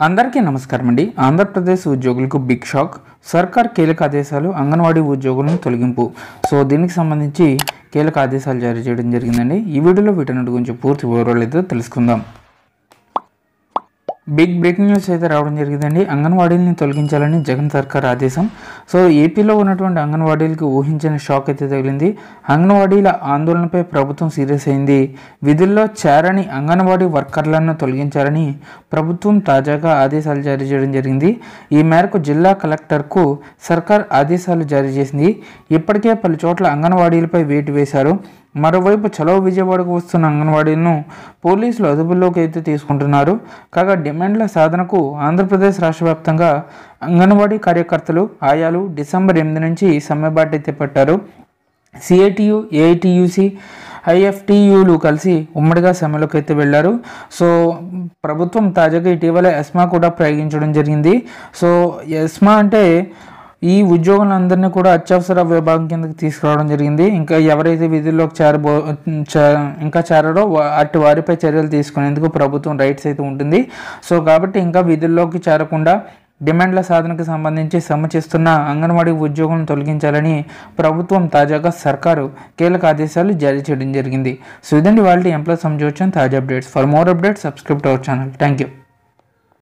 అందరికీ నమస్కారం అండి. ఆంధ్రప్రదేశ్ ఉద్యోగులకు బిగ్ షాక్. సర్కార్ కీలక ఆదేశాలు, అంగన్వాడీ ఉద్యోగులను తొలగింపు. సో దీనికి సంబంధించి కీలక ఆదేశాలు జారీ చేయడం జరిగిందండి. ఈ వీడియోలో వీటన్నిటి గురించి పూర్తి వివరాలు అయితే తెలుసుకుందాం. బిగ్ బ్రేకింగ్ న్యూస్ అయితే రావడం జరిగిందండి. అంగన్వాడీలని తొలగించాలని జగన్ సర్కార్ ఆదేశం. సో ఏపీలో ఉన్నటువంటి అంగన్వాడీలకు ఊహించిన షాక్ అయితే తగిలింది. అంగన్వాడీల ఆందోళనపై ప్రభుత్వం సీరియస్ అయింది. విధుల్లో చేరని అంగన్వాడీ వర్కర్లను తొలగించాలని ప్రభుత్వం తాజాగా ఆదేశాలు జారీ చేయడం జరిగింది. ఈ మేరకు జిల్లా కలెక్టర్కు సర్కార్ ఆదేశాలు జారీ చేసింది. ఇప్పటికే పలు చోట్ల అంగన్వాడీలపై వేటు వేశారు. మరోవైపు చలో విజయవాడకు వస్తున్న అంగన్వాడీలను పోలీసులు అదుపులోకి అయితే తీసుకుంటున్నారు. కాగా డిమాండ్ల సాధనకు ఆంధ్రప్రదేశ్ రాష్ట్ర వ్యాప్తంగా అంగన్వాడీ కార్యకర్తలు, ఆయాలు డిసెంబర్ 8 నుంచి సమ్మెబాటు అయితే పట్టారు. సిఐటియు, ఏఐటియుసి, ఐఎఫ్టియులు కలిసి ఉమ్మడిగా సమ్మెలోకి అయితే వెళ్లారు. సో ప్రభుత్వం తాజాగా ఇటీవల ఎస్మా కూడా ప్రయోగించడం జరిగింది. సో ఎస్మా అంటే ఈ ఉద్యోగులందరినీ కూడా అత్యవసర విభాగం కిందకి తీసుకురావడం జరిగింది. ఇంకా ఎవరైతే విధుల్లోకి చేరారో అటు వారిపై చర్యలు తీసుకునేందుకు ప్రభుత్వం రైట్స్ అయితే ఉంటుంది. సో కాబట్టి ఇంకా విధుల్లోకి చేరకుండా డిమాండ్ల సాధనకు సంబంధించి సమ్మె చేస్తున్న అంగన్వాడీ ఉద్యోగులను తొలగించాలని ప్రభుత్వం తాజాగా సర్కారు కీలక ఆదేశాలు జారీ చేయడం జరిగింది. సో ఇదండి వాళ్ళ ఎంప్లాయ్ సంబంధించిన తాజా updates. For more updates subscribe to our channel. Thank you.